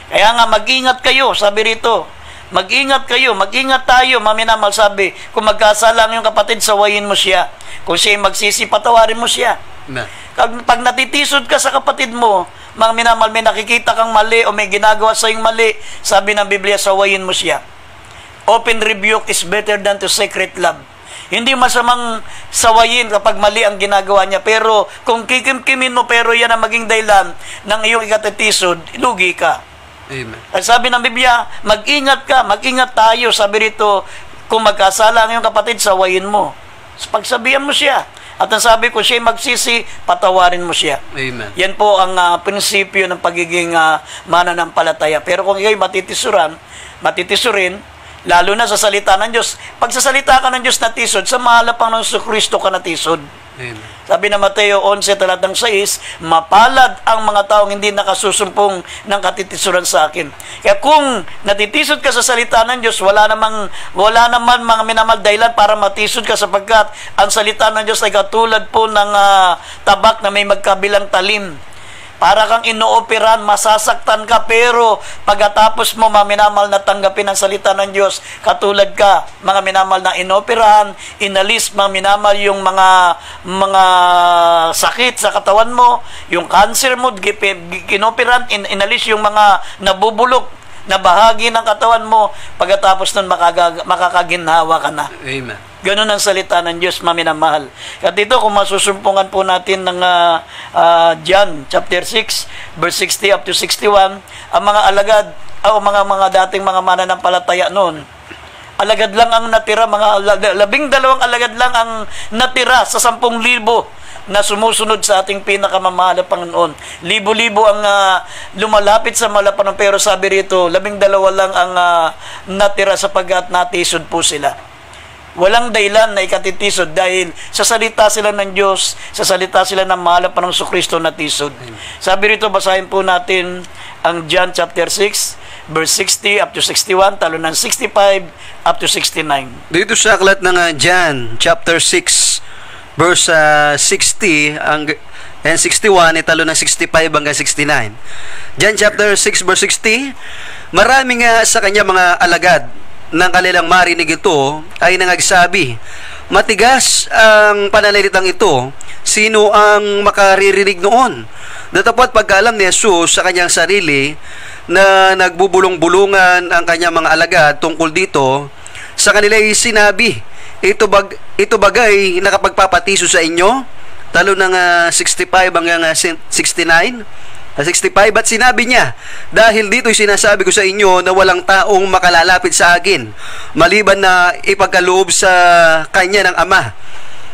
Kaya nga, mag-ingat kayo, sabi rito. Mag-ingat kayo, mag-ingat tayo, maminamal, sabi. Kung magkasala ang iyong kapatid, sawayin mo siya. Kung siya magsisi, patawarin mo siya. Pag natitisod ka sa kapatid mo, mga minamal, may nakikita kang mali o may ginagawa sa iyong mali, sabi ng Biblia, sawayin mo siya. Open rebuke is better than to secret love. Hindi masamang sawayin kapag mali ang ginagawa niya, pero kung kikimkimin mo, pero yan ang maging dahilan ng iyong ikatitisod, lugi ka. Amen. At sabi ng Biblia, mag-ingat ka, mag-ingat tayo. Sabi rito, kung magkasala ang iyong kapatid, sawayin mo. Pagsabihan mo siya. At ang sabi ko, siya magsisi, patawarin mo siya. Amen. Yan po ang prinsipyo ng pagiging mananampalataya. Pero kung ikaw matitisurin, lalo na sa salita ng Diyos, pag sa salita ka ng Diyos natisod, sa mahalapang ng Kristo ka natisod. Amen. Sabi na Mateo 11, talatang 6, mapalad ang mga taong hindi nakasusumpong ng katitisuran sa akin. Kaya kung natitisod ka sa salita ng Diyos, wala naman mga minamal dahilan para matisod ka, sapagkat ang salita ng Diyos ay katulad po ng tabak na may magkabilang talim. Para kang inooperan, masasaktan ka, pero pagkatapos mo, mga minamal, na tanggapin ang salita ng Diyos, katulad ka, mga minamal, na inoperahan, inalis, mga minamal, yung mga sakit sa katawan mo, yung cancer mo, kinoperan, inalis yung mga nabubulok na bahagi ng katawan mo, pagkatapos nun, makakaginhawa ka na. Amen. Ganun ang salita ng Diyos, maminamahal. At dito, kung masusumpungan po natin ng John chapter 6, verse 60 up to 61, ang mga alagad, o mga dating mga mananampalataya noon, alagad lang ang natira, mga 12 alagad lang ang natira sa 10,000 na sumusunod sa ating pinakamamahal na Panginoon. Libo-libo ang lumalapit sa malapanan, pero sabi rito, 12 lang ang natira sapagkat natisod po sila. Walang dahilan na ikatitisod dahil sa salita sila ng Diyos, sa salita sila ng mahal pa ng Kristo na tisod. Sabi rito, basahin po natin ang John chapter 6, verse 60 up to 61, talo ng 65 up to 69. Dito sa aklat ng John chapter 6, verse 60 and 61, italo ng 65 hanggang 69. John chapter 6, verse 60, marami nga sa kanya mga alagad nang kanilang marinig ito ay nangagsabi, matigas ang pananalitang ito, sino ang makaririnig noon? Datapot pagkaalam ni Jesus sa kanyang sarili na nagbubulong-bulungan ang kanyang mga alagad tungkol dito, sa kanila ay sinabi, ito bagay nakapagpapatiso sa inyo? Talo ng 65 hanggang 69. 65, at sinabi niya, dahil dito'y sinasabi ko sa inyo na walang taong makalalapit sa akin, maliban na ipagkaloob sa kanya ng Ama.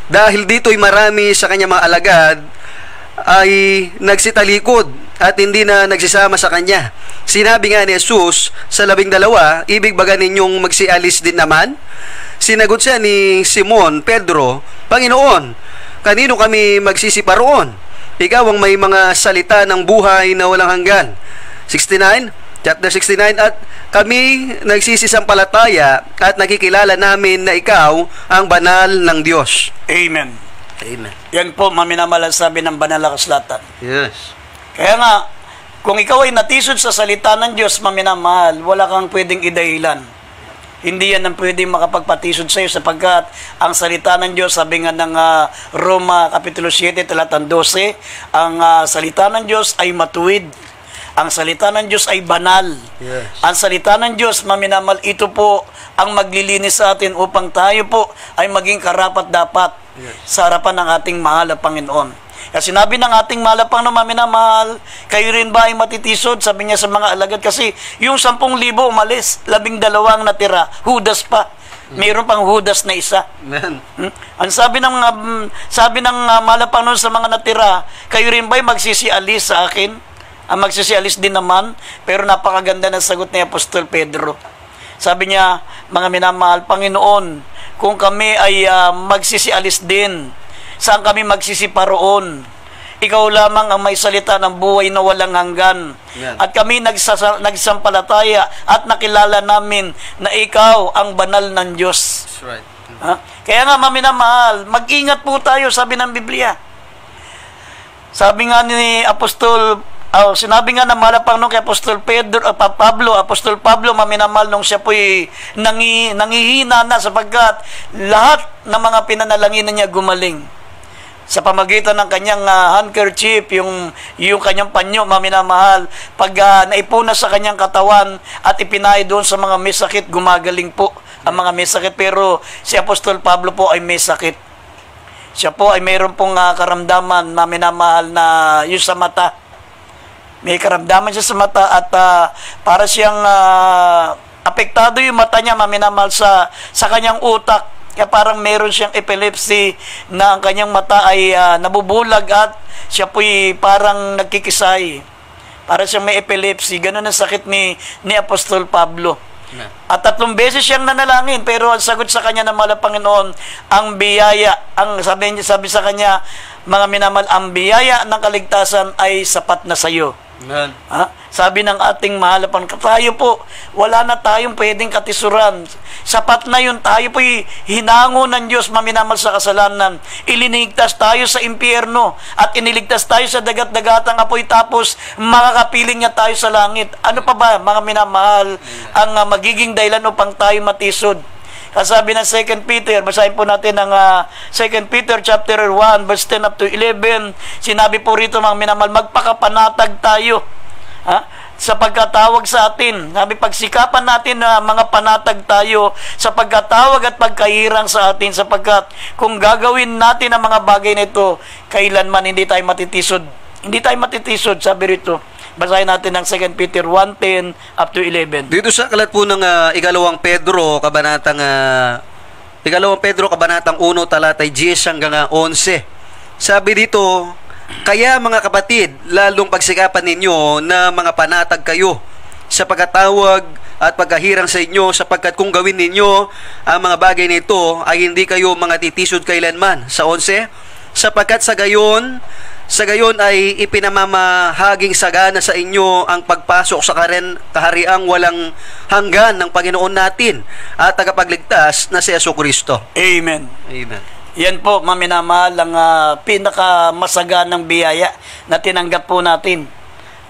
Dahil dito'y marami sa kanya mga alagad ay nagsitalikod at hindi na nagsisama sa kanya. Sinabi nga ni Jesus sa 12, ibig baga ninyong magsialis din naman? Sinagot siya ni Simon Pedro, Panginoon, kanino kami magsisipa roon? Ikaw ang may mga salita ng buhay na walang hanggan. 69, chapter 69, at kami nagsisisampalataya at nakikilala namin na ikaw ang banal ng Diyos. Amen. Amen. Yan po, maminamalang sabi ng banal na kasulatan. Yes. Kaya nga, kung ikaw ay natisod sa salita ng Diyos, maminamahal, wala kang pwedeng idahilan. Hindi yan ang pwedeng makapagpatisod sa iyo, sapagkat ang salita ng Diyos, sabi nga ng Roma Kapitulo 7, talatang 12, ang salita ng Diyos ay matuwid. Ang salita ng Diyos ay banal. Yes. Ang salita ng Diyos, maminamal, ito po ang maglilinis sa atin upang tayo po ay maging karapat-dapat sa harapan ng ating mahal na Panginoon. Kasi sinabi ng ating malapang na maminamahal, kayo rin ba ay matitisod? Sabi niya sa mga alagad, kasi yung 10,000 umalis, 12 ang natira, Judas pa. Mayroon pang Judas na isa. Amen. Ang sabi ng malapang nun sa mga natira, kayo rin ba ay magsisialis sa akin? Ang magsisialis din naman, pero napakaganda ng sagot ni Apostol Pedro. Sabi niya, mga minamahal, Panginoon, kung kami ay magsisialis din, saan kami magsisiparoon? Ikaw lamang ang may salita ng buhay na walang hanggan. Yeah. At kami nagsampalataya at nakilala namin na ikaw ang banal ng Diyos. That's right. Kaya nga, maminamahal, mag-ingat po tayo, sabi ng Biblia. Sabi nga ni Apostol sinabi nga na malapang nung kay Apostol Apostol Pablo, maminamal nung siya po'y nangihina na sapagkat lahat ng mga pinanalanginan niya gumaling. Sa pamagitan ng kanyang handkerchief, yung kanyang panyo, maminamahal, pag naipunas sa kanyang katawan at ipinay doon sa mga may sakit, gumagaling po ang mga may sakit. Pero si Apostol Pablo po ay may sakit. Siya po ay mayroon pong karamdaman, maminamahal, na yung sa mata. May karamdaman siya sa mata at para siyang apektado yung mata niya, maminamahal, sa kanyang utak. Kaya parang meron siyang epilepsy na ang kanyang mata ay nabubulag at siya po'y parang nagkikisay. Para siyang may epilepsy. Ganun ang sakit ni Apostol Pablo. At 3 beses siyang nanalangin, pero ang sagot sa kanya ng mahal na Panginoon, ang biyaya, sabi sa kanya, mga minamal, ang biyaya ng kaligtasan ay sapat na sa iyo. Amen. Sabi ng ating mahal na Panginoon, tayo po, wala na tayong pwedeng katisuran. Sapat na yun, tayo po'y hinango ng Diyos, maminamal, sa kasalanan. Ilinigtas tayo sa impyerno at iniligtas tayo sa dagat-dagatang apoy, tapos makakapiling niya tayo sa langit. Ano pa ba, mga minamahal, ang magiging dahilan upang tayo matisod? Kasabi ng 2 Peter, basahin po natin ang 2 Peter chapter 1, verse 10 up to 11. Sinabi po rito, mga minamahal, magpakapanatag tayo sa pagkatawag sa atin. Sabi, pagsikapan natin na mga panatag tayo sa pagkatawag at pagkahirang sa atin, sapagkat kung gagawin natin ang mga bagay na ito, kailanman hindi tayo matitisod. Hindi tayo matitisod, sabi rito. Basahin natin ang 2 Peter 1:10 up to 11. Dito sa kalat po ng ikalawang Pedro, kabanatang 1, talatay 10 hanggang 11. Sabi dito, kaya mga kapatid, lalong pagsikapan ninyo na mga panatag kayo sa pagkatawag at pagkahirang sa inyo, sapagkat kung gawin ninyo ang mga bagay nito, ay hindi kayo mga titisod kailanman. Sa 11, sapagkat sa gayon ay ipinamamahaging sagana sa inyo ang pagpasok sa kahariang walang hanggan ng Panginoon natin at tagapagligtas na si Jesucristo. Amen. Amen. Yan po, maminamahal, ang pinakamasaganang biyaya na tinanggap po natin.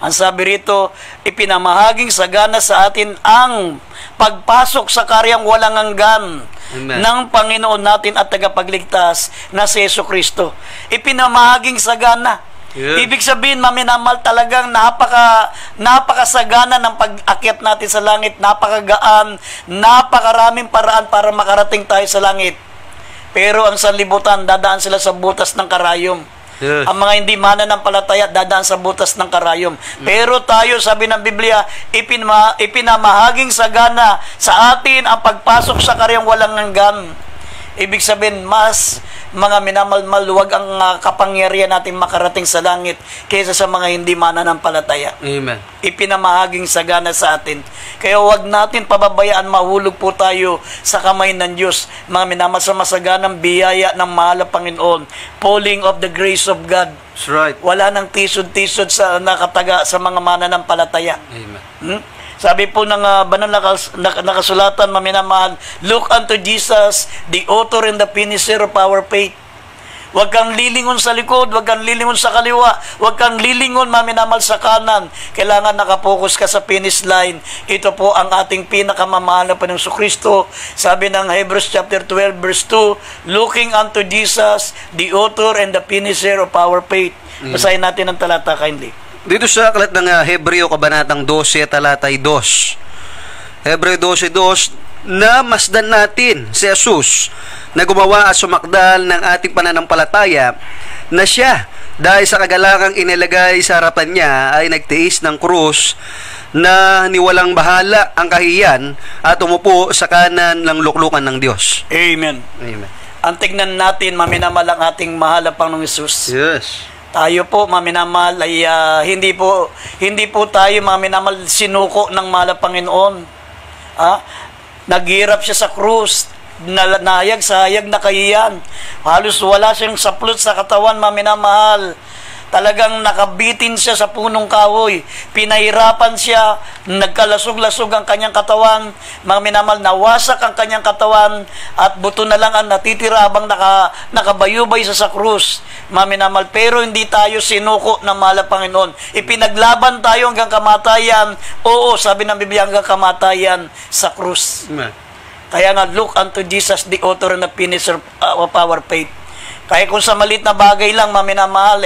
Ang sabi rito, ipinamahaging sagana sa atin ang pagpasok sa karyang walang hanggan ng Panginoon natin at tagapagligtas na si Jesucristo. Ipinamahaging sagana. Yeah. Ibig sabihin, maminamal, talagang napakasagana ng pag-akyat natin sa langit, napakagaan, napakaraming paraan para makarating tayo sa langit. Pero ang sanlibutan, dadaan sila sa butas ng karayom. Yeah. Ang mga hindi mananampalataya, dadaan sa butas ng karayom. Pero tayo, sabi ng Biblia, ipinamahaging sagana sa atin ang pagpasok sa karyang walang hanggan. Ibig sabihin, mas mga minamaluwag ang kapangyarihan natin makarating sa langit kaysa sa mga hindi mananampalataya. Amen. Ipinamahaging sagana sa atin. Kaya huwag natin pababayaan, mahulog po tayo sa kamay ng Diyos. Mga minamasaganang biyaya ng mahal na Panginoon. Falling of the grace of God. That's right. Wala nang tisod-tisod sa nakataga sa mga mananampalataya. Amen. Sabi po ng banal nakasulatan, maminamahal, look unto Jesus, the author and the finisher of our faith. Huwag kang lilingon sa likod, huwag kang lilingon sa kaliwa, huwag kang lilingon, maminamahal, sa kanan. Kailangan nakapokus ka sa finish line. Ito po ang ating pinakamamahal na Panginoong Kristo. Sabi ng Hebrews chapter 12 verse 2, looking unto Jesus, the author and the finisher of our faith. Basahin natin ang talata kindly. Dito sa aklat ng Hebreo, kabanatang 12, talatay 2. Hebreo 12:2, na masdan natin si Jesus na gumawa at sumakdal ng ating pananampalataya, na siya, dahil sa kagalangang inilagay sa harapan niya, ay nagtiis ng krus na niwalang bahala ang kahiyan at umupo sa kanan ng luklukan ng Diyos. Amen. Amen. Ang tignan natin, maminamal, ang ating mahal na Panginoong Jesus. Yes. Tayo po, maminamal, ay hindi po tayo, maminamal, sinuko ng mahal na Panginoon. Naghirap siya sa krus, nayag sa hayag na kahiyan. Halos wala siyang saplot sa katawan, maminamahal. Talagang nakabitin siya sa punong kahoy. Pinahirapan siya, nagkalasog-lasog ang kanyang katawan. Mga minamahal, nawasak ang kanyang katawan at buto na lang ang natitira habang nakabayubay sa krus. Mga minamahal, pero hindi tayo sinuko ng mahal na Panginoon. Ipinaglaban tayo hanggang kamatayan. Oo, sabi ng Biblia, hanggang kamatayan sa krus. Kaya nga, look unto Jesus, the author and the finisher of our faith. Kaya kung sa malit na bagay lang, maminamahal,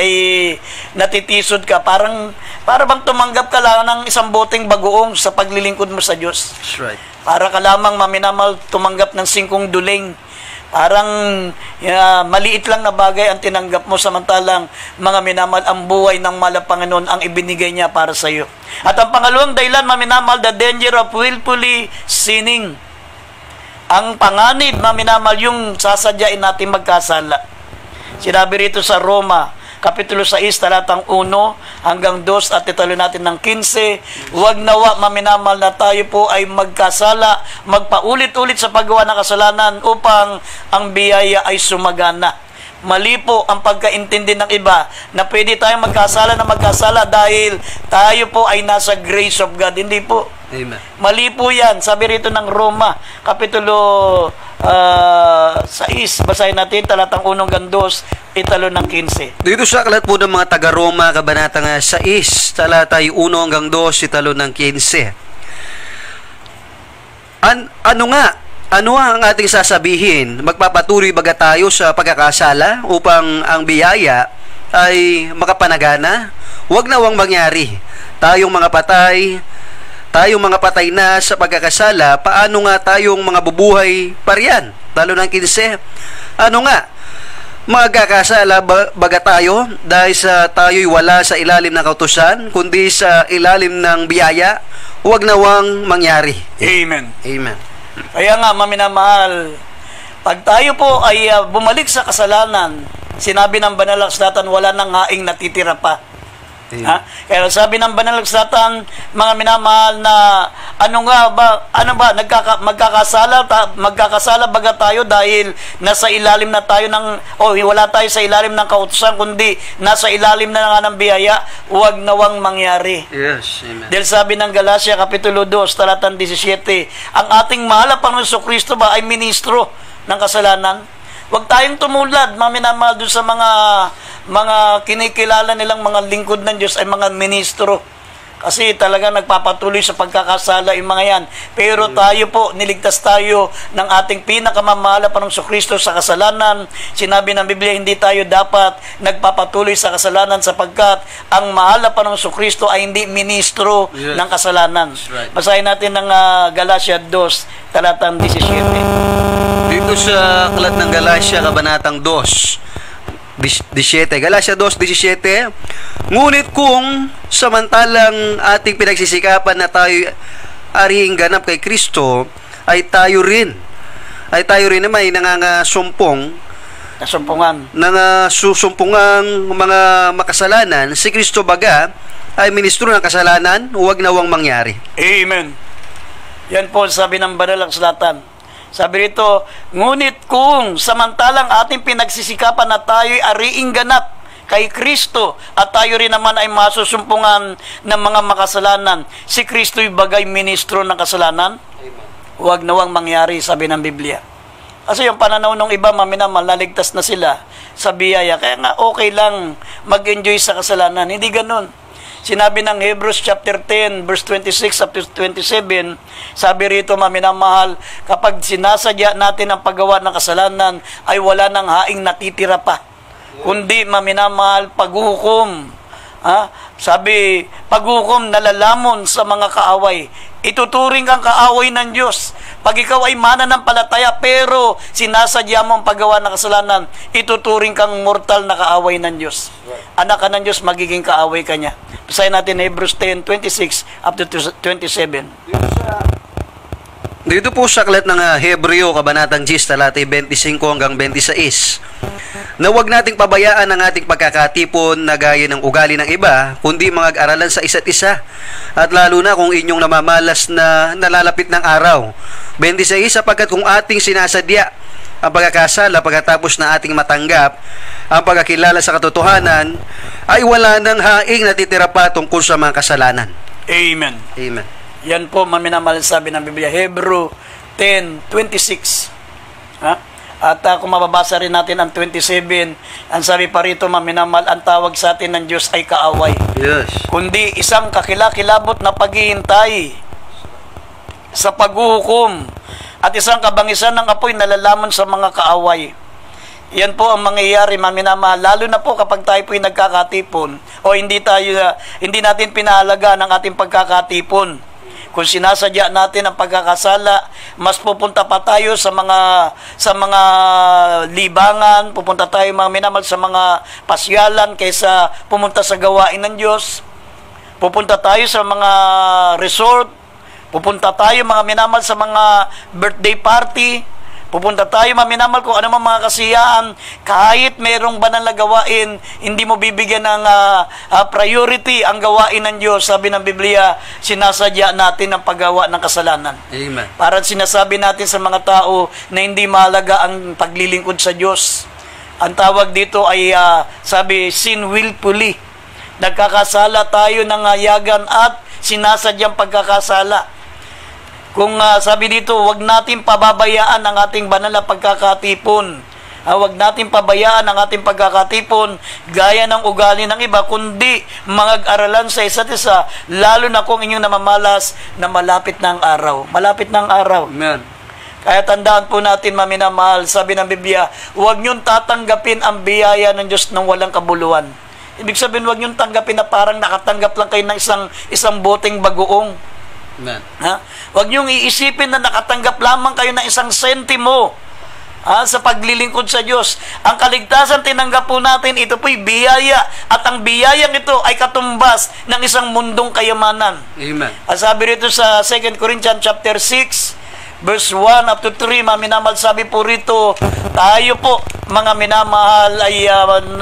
natitisod ka. Para bang tumanggap ka lang ng isang boteng bagoong sa paglilingkod mo sa Diyos. That's right. Para ka lamang, maminamahal, tumanggap ng 5 duling. Parang maliit lang na bagay ang tinanggap mo, samantalang mga minamahal, ang buhay ng mahal na Panginoon ang ibinigay niya para sa iyo. At ang pangalawang dahilan, maminamahal, the danger of willfully sinning. Ang panganib, maminamahal, yung sasadyain natin magkasala. Sinabi rito sa Roma, Kapitulo 6, talatang 1 hanggang 2 at italo natin ng 15, huwag nawa maminamahal na tayo po ay magkasala, magpaulit-ulit sa paggawa ng kasalanan upang ang biyaya ay sumagana. Mali po ang pagkaintindi ng iba na pwede tayong magkasala dahil tayo po ay nasa grace of God. Hindi po. Amen. Mali po yan. Sabi rito ng Roma, Kapitulo 6, basahin natin, talatang 1 hanggang 2, italo ng 15. Dito sa aklat po ng mga taga-Roma, kabanata nga 6, talatay 1 hanggang 2, italo ng 15. Ano ang ating sasabihin? Magpapatuloy baga tayo sa pagkakasala upang ang biyaya ay makapanagana? Huwag nawang mangyari. Tayong mga patay na sa pagkakasala, paano nga tayong mga bubuhay pariyan? Talo ng 15. Ano nga? Magkakasala baga tayo dahil sa tayo'y wala sa ilalim ng kautusan, kundi sa ilalim ng biyaya? Huwag nawang mangyari. Amen. Amen. Kaya nga, maminamahal, pag tayo po ay bumalik sa kasalanan, sinabi ng Banal na Kasulatan, wala nang haing natitira pa. Kaya sabi ng Banal na Kasulatan, mga minamahal, na magkakasala baga tayo dahil nasa ilalim na tayo wala tayo sa ilalim ng kautusan, kundi nasa ilalim na nga ng biyaya, huwag nawang mangyari. Yes, amen. Dahil sabi ng Galacia, Kapitulo 2, talatang 17, ang ating mahal na Panginoon Jesucristo ba ay ministro ng kasalanan? Huwag tayong tumulad, maminamahal, doon sa mga kinikilala nilang mga lingkod ng Diyos ay mga ministro. Kasi talaga nagpapatuloy sa pagkakasala yung mga yan. Pero tayo po, niligtas tayo ng ating pinakamamahal na Panginoong Jesucristo sa kasalanan. Sinabi ng Biblia, hindi tayo dapat nagpapatuloy sa kasalanan sapagkat ang mahal na Panginoong Jesucristo ay hindi ministro ng kasalanan. Right. Basahin natin ng Galacia 2, talatang 17. Dito sa aklat ng Galacia, kabanatang 17, Galacia 2:17, ngunit kung samantalang ating pinagsisikapan na tayo ariing ganap kay Kristo, ay tayo rin na may nangasusumpungang mga makasalanan, si Kristo baga ay ministro ng kasalanan, huwag nawang mangyari. Amen. Yan po sabi ng Banal na Kasulatan. Sabi rito, ngunit kung samantalang ating pinagsisikapan na tayo'y ariing ganap kay Kristo at tayo rin naman ay masusumpungan ng mga makasalanan, si Kristo'y bagay ministro ng kasalanan, huwag nawang mangyari, sabi ng Biblia. Kasi yung pananaw ng iba, maminamahal, naligtas na sila sa biyaya, kaya nga okay lang mag-enjoy sa kasalanan. Hindi ganun. Sinabi ng Hebrews chapter 10, verse 26 up to 27, sabi rito, maminamahal, kapag sinasadya natin ang paggawa ng kasalanan, ay wala nang haing natitira pa. Kundi, maminamahal, paghuhukom. Sabi, paghuhukom nalalamon sa mga kaaway. Ituturing kang kaaway ng Diyos. Pag ikaw ay mananampalataya pero sinasadya mo ang paggawa ng kasalanan, ituturing kang mortal na kaaway ng Diyos. Anak ka ng Diyos, magiging kaaway ka niya. Basahin natin Hebrews 10:26 up to 27. Dito po sa aklat ng Hebreo, kabanatang 10, talatay 25 hanggang 26, na huwag nating pabayaan ang ating pagkakatipon na gaya ng ugali ng iba, kundi mag-aralan sa isa't isa, at lalo na kung inyong namamalas na nalalapit ng araw. 26, sapagkat kung ating sinasadya ang pagkakasala pagkatapos na ating matanggap ang pagkakilala sa katotohanan, ay wala nang haing natitira pa tungkol sa mga kasalanan. Amen. Amen. Yan po, maminamahal, sabi ng Biblia, Hebrew 10:26. Ha? At kung mababasa rin natin ang 27, ang sabi pa rito, maminamahal, ang tawag sa atin ng Diyos ay kaaway. Yes. Kundi isang kakilakilabot na paghihintay sa paghuhukom at isang kabangisan ng apoy na lalaman sa mga kaaway. Yan po ang mangyayari, maminamahal, lalo na po kapag tayo po'y nagkakatipon o hindi natin pinahalaga ng ating pagkakatipon. Kung sinasadya natin ang pagkakasala, mas pupunta pa tayo sa mga libangan, pupunta tayo, mga minamahal, sa mga pasyalan kaysa pumunta sa gawain ng Diyos. Pupunta tayo sa mga resort, pupunta tayo, mga minamahal, sa mga birthday party. Pupunta tayo, maminamahal, kung ano mga kasiyahan, kahit mayroong banal na gawain, hindi mo bibigyan ng priority ang gawain ng Diyos. Sabi ng Biblia, sinasadya natin ang paggawa ng kasalanan. Amen. Parang sinasabi natin sa mga tao na hindi mahalaga ang paglilingkod sa Diyos. Ang tawag dito ay, sabi, sin willfully. Nagkakasala tayo ng hayagan at sinasadyang pagkakasala. Kung sabi dito, wag natin pababayaan ang ating banal na pagkakatipon. Wag natin pabayaan ang ating pagkakatipon gaya ng ugali ng iba, kundi mag-aralan sa isa't isa, lalo na kung inyong namamalas na malapit na ang araw. Malapit na ang araw. Amen. Kaya tandaan po natin, maminamahal, sabi ng Biblia, huwag niyong tatanggapin ang biyaya ng Diyos ng walang kabuluhan. Ibig sabihin, huwag niyong tanggapin na parang nakatanggap lang kayo ng isang boteng bagoong. Amen. Huwag niyong iisipin na nakatanggap lamang kayo ng isang sentimo sa paglilingkod sa Diyos. Ang kaligtasan tinanggap po natin, ito po'y biyaya, at ang biyayang ito ay katumbas ng isang mundong kayamanan. Amen. Sabi rito sa 2 Corinthians chapter 6, verse 1 up to 3, maminamahal, sabi po rito, tayo po, mga minamahal, ay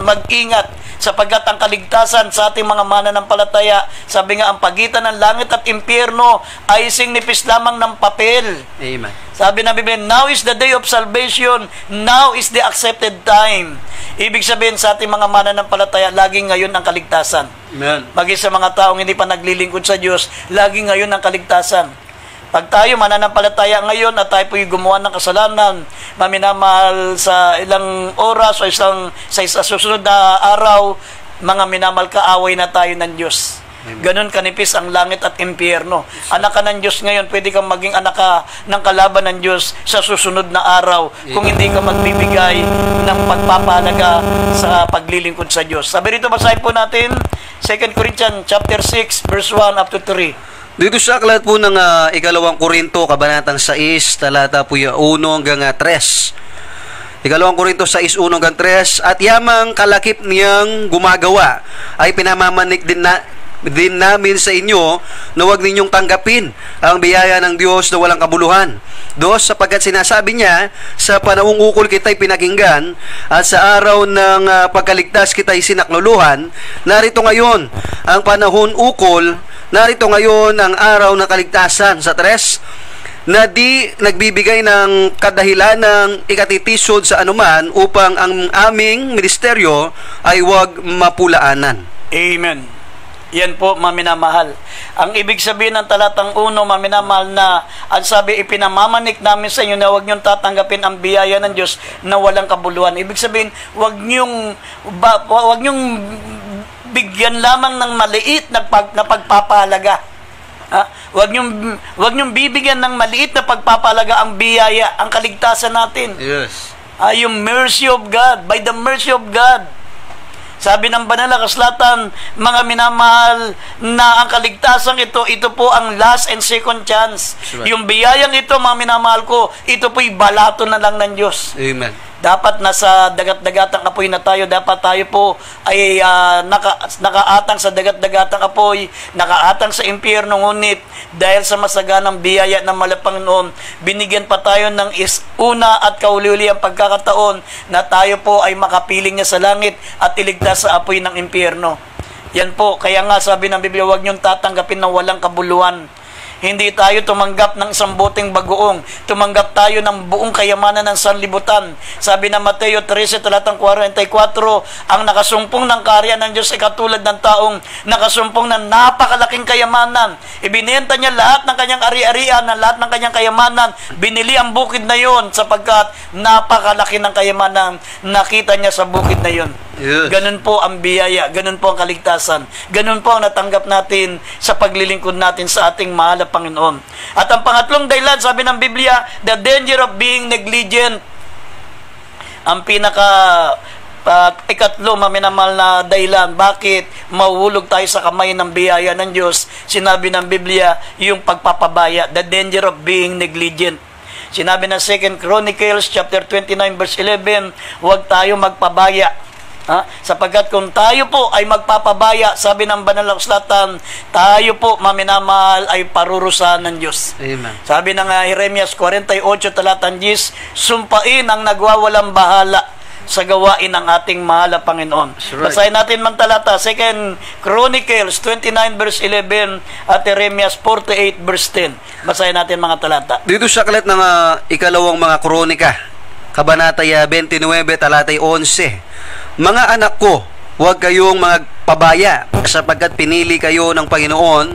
mag-ingat, sapagkat ang kaligtasan sa ating mga mananampalataya, sabi nga, ang pagitan ng langit at impyerno ay singnipis lamang ng papel. Amen. Sabi ng Biblia, now is the day of salvation, now is the accepted time. Ibig sabihin, sa ating mga mananampalataya, laging ngayon ang kaligtasan. Amen. Maging sa mga taong hindi pa naglilingkod sa Diyos, laging ngayon ang kaligtasan. Pag tayo mananampalataya ngayon at tayo po'y gumawa ng kasalanan, maminamahal, sa ilang oras o sa susunod na araw, mga minamahal, kaaway na tayo ng Diyos. Ganon kanipis ang langit at impyerno. Anak ka ng Diyos ngayon, pwede kang maging anak ka ng kalaban ng Diyos sa susunod na araw kung hindi ka magbibigay ng pagpapahalaga sa paglilingkod sa Diyos. Sabi rito, basahin po natin 2 Corinthians chapter 6 verse 1 up to 3. Dito sa aklat po ng ikalawang Korinto, kabanatang 6, talata po 1 hanggang 3. Ikalawang Korinto 6, 1 hanggang 3, at yamang kalakip niyang gumagawa ay pinamamanik din namin sa inyo na huwag ninyong tanggapin ang biyaya ng Diyos na walang kabuluhan. Dos, sapagkat sinasabi niya, sa panahong ukol kita'y pinakinggan at sa araw ng pagkaligtas kita'y sinakluluhan. Narito ngayon ang panahon ukol, narito ngayon ang araw ng kaligtasan. Sa 3, na di nagbibigay ng kadahilan ng ikatitisod sa anuman upang ang aming ministeryo ay huwag mapulaanan. Amen. Yan po, maminamahal. Ang ibig sabihin ng talatang 1, maminamahal, na ang sabi, ipinamamanik namin sa inyo na huwag niyong tatanggapin ang biyaya ng Diyos na walang kabuluhan. Ibig sabihin, huwag niyong bigyan lamang ng maliit na pagpapahalaga. Huwag niyong bibigyan ng maliit na pagpapahalaga ang biyaya, ang kaligtasan natin. Yes. Yung mercy of God, by the mercy of God. Sabi ng banal na kasulatan, mga minamahal, na ang kaligtasan ito po ang last and second chance. Right. Yung biyayang ito, mga minamahal ko, ito po'y balato na lang ng Diyos. Amen. Dapat nasa dagat-dagatang apoy na tayo. Dapat tayo po ay nakaatang sa dagat-dagatang apoy, nakaatang sa impyerno. Ngunit dahil sa masaganang biyaya ng Panginoon, binigyan pa tayo ng una at kauli-uli ang pagkakataon na tayo po ay makapiling niya sa langit at iligtas sa apoy ng impyerno. Yan po, kaya nga sabi ng Biblia, huwag niyong tatanggapin ng walang kabuluhan. Hindi tayo tumanggap ng isang boteng bagoong. Tumanggap tayo ng buong kayamanan ng sanlibutan. Sabi ng Mateo 13, talatang 44, ang nakasumpong ng karya ng Diyos ay katulad ng taong nakasumpong ng napakalaking kayamanan. Ibinenta niya lahat ng kanyang ari-arian, lahat ng kanyang kayamanan. Binili ang bukid na yon sapagkat napakalaki ng kayamanan nakita niya sa bukid na yon. Yes. Ganun po ang biyaya, ganun po ang kaligtasan, ganun po ang natanggap natin sa paglilingkod natin sa ating mahal na Panginoon. At ang pangatlong dahilan, sabi ng Biblia, the danger of being negligent. Ang ikatlo, maminamahal na dahilan, bakit mahuhulog tayo sa kamay ng biyaya ng Diyos, sinabi ng Biblia, yung pagpapabaya, the danger of being negligent. Sinabi ng 2 Chronicles chapter 29 verse 11, huwag tayo magpabaya. Sapagkat kung tayo po ay magpapabaya, sabi ng banal na kasulatan, tayo po, maminamahal, ay parurusahan ng Diyos. Amen. Sabi ng Jeremias 48, talatang 10, sumpain ang nagwawalang bahala sa gawain ng ating mahal na Panginoon. Right. Basahin natin mang talata, 2 Chronicles 29 verse 11 at Jeremias 48 verse 10. Basahin natin mga talata. Dito sa aklat ng ikalawang mga kronika, Kabanata 29, talatay 11. Mga anak ko, huwag kayong magpabaya sapagkat pinili kayo ng Panginoon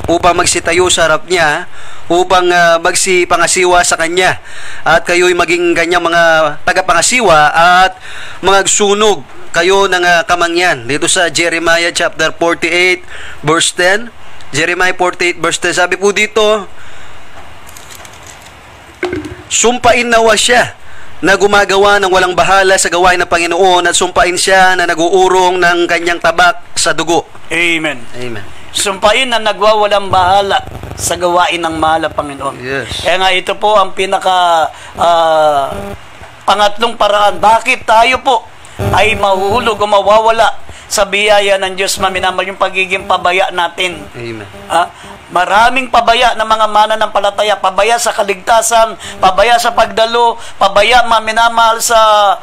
upang magsitayo sa harap niya, upang magsipangasiwa sa kanya, at kayo'y maging kanyang mga tagapangasiwa at magsunog kayo ng kamangyan. Dito sa Jeremiah chapter 48 verse 10, Jeremiah 48 verse 10, sabi po dito, sumpain nawa siya na gumagawa ng walang bahala sa gawain ng Panginoon, at sumpain siya na naguurong ng kanyang tabak sa dugo. Amen. Amen. Sumpain na nagwawalang bahala sa gawain ng mahal na Panginoon. Yes. Kaya nga ito po ang pangatlong paraan. Bakit tayo po ay mahuhulog o mawawala sa biyaya ng Diyos, maminamahal, yung pagiging pabaya natin. Amen. Maraming pabaya ng mga mananampalataya, pabaya sa kaligtasan, pabaya sa pagdalo, pabaya, maminamahal, sa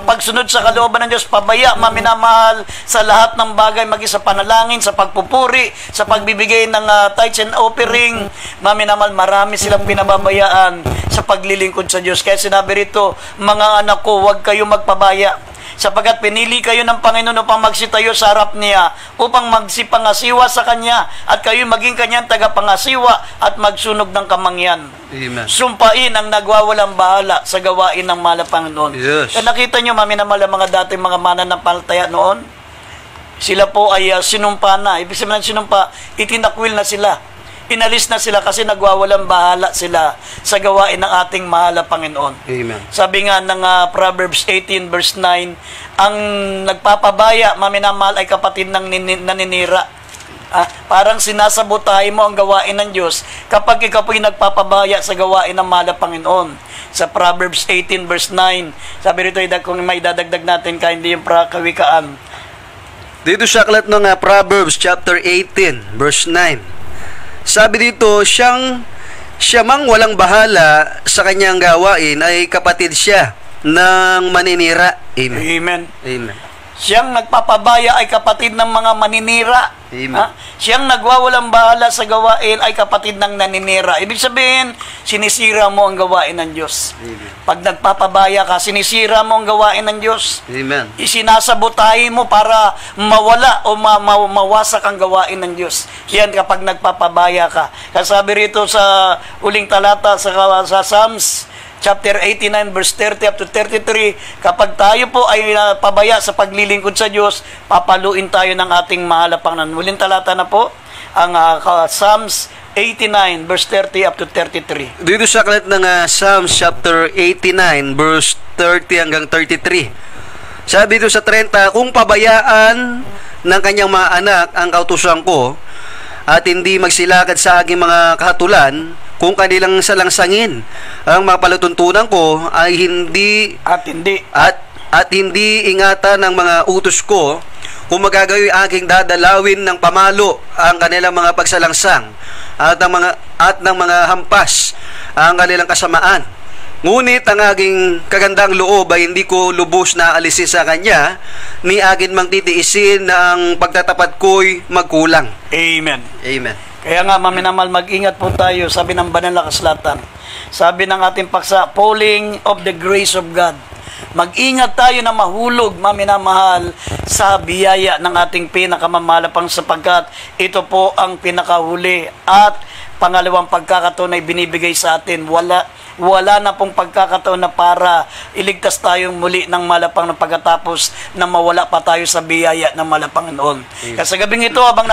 pagsunod sa kalooban ng Diyos, pabaya, maminamahal, sa lahat ng bagay, maging sa panalangin, sa pagpupuri, sa pagbibigay ng tithes and offering. Maminamahal, marami silang pinababayaan sa paglilingkod sa Diyos. Kaya sinabi rito, mga anak ko, huwag kayo magpabaya, sapagkat pinili kayo ng Panginoon upang magsitayo sa harap niya, upang magsipangasiwa sa Kanya, at kayo maging Kanyang tagapangasiwa at magsunog ng kamangyan. Amen. Sumpain ang nagwawalang bahala sa gawain ng mahal na Panginoon. Yes. Kaya nakita nyo, maminamahal, ang mga dating mga mananampalataya noon, sila po ay sinumpa na. Ibig sabihin ng sinumpa, itinakwil na sila. Inalis na sila kasi nagwawalang bahala sila sa gawain ng ating mahal na Panginoon. Amen. Sabi nga ng Proverbs 18 verse 9, ang nagpapabaya, maminamahal, ay kapatid ng naninira. Parang sinasabotahin mo ang gawain ng Diyos kapag ikaw po'y nagpapabaya sa gawain ng mahal na Panginoon. Sa Proverbs 18 verse 9, sabi rito, kung may dadagdag natin ka, hindi yung kawikaan. Dito sa aklat ng Proverbs chapter 18 verse 9, sabi dito, siya mang walang bahala sa kanyang gawain ay kapatid siya ng maninira. Amen. Amen. Amen. Siyang nagpapabaya ay kapatid ng mga maninira. Amen. Siyang nagwawalang bahala sa gawain ay kapatid ng naninira. Ibig sabihin, sinisira mo ang gawain ng Diyos. Amen. Pag nagpapabaya ka, sinisira mo ang gawain ng Diyos. Amen. Isinasabotahin mo para mawala o mawasak ang gawain ng Diyos. Yan kapag nagpapabaya ka. Kasabi rito sa uling talata sa Psalms chapter 89 verse 30 up to 33, kapag tayo po ay pabaya sa paglilingkod sa Diyos, papaluin tayo ng ating mahal na Panginoon. Uling talata na po ang Psalms 89 verse 30 up to 33. Dito sa aklat ng Psalms chapter 89 verse 30 hanggang 33. Sabi dito sa 30, kung pabayaan ng kanyang mga anak ang kautusan ko, at hindi magsilakad sa aking mga kahatulan, kung kanilang salangsangin ang mga palatuntunan ko ay hindi hindi ingatan ng mga utos ko, kung magagayoy aking dadalawin ng pamalo ang kanilang mga pagsalangsang at ng mga hampas ang kanilang kasamaan. Ngunit ang aking kagandang loob ay hindi ko lubos na alisin sa kanya, ni akin mang titiisin na ang pagtatapat ko'y magkulang. Amen. Amen. Kaya nga, maminamahal, mag-ingat po tayo, sabi ng banal na kasulatan. Sabi ng ating paksa, falling of the grace of God. Mag-ingat tayo na mahulog, maminamahal, sa biyaya ng ating pinakamamahal sapagkat ito po ang pinakahuli at pangalawang pagkakataon ay binibigay sa atin. Wala na pong pagkakataon na para iligtas tayong muli ng malapang na pagkatapos na mawala pa tayo sa biyaya ng malapang noon. Kasi sa gabing ito, habang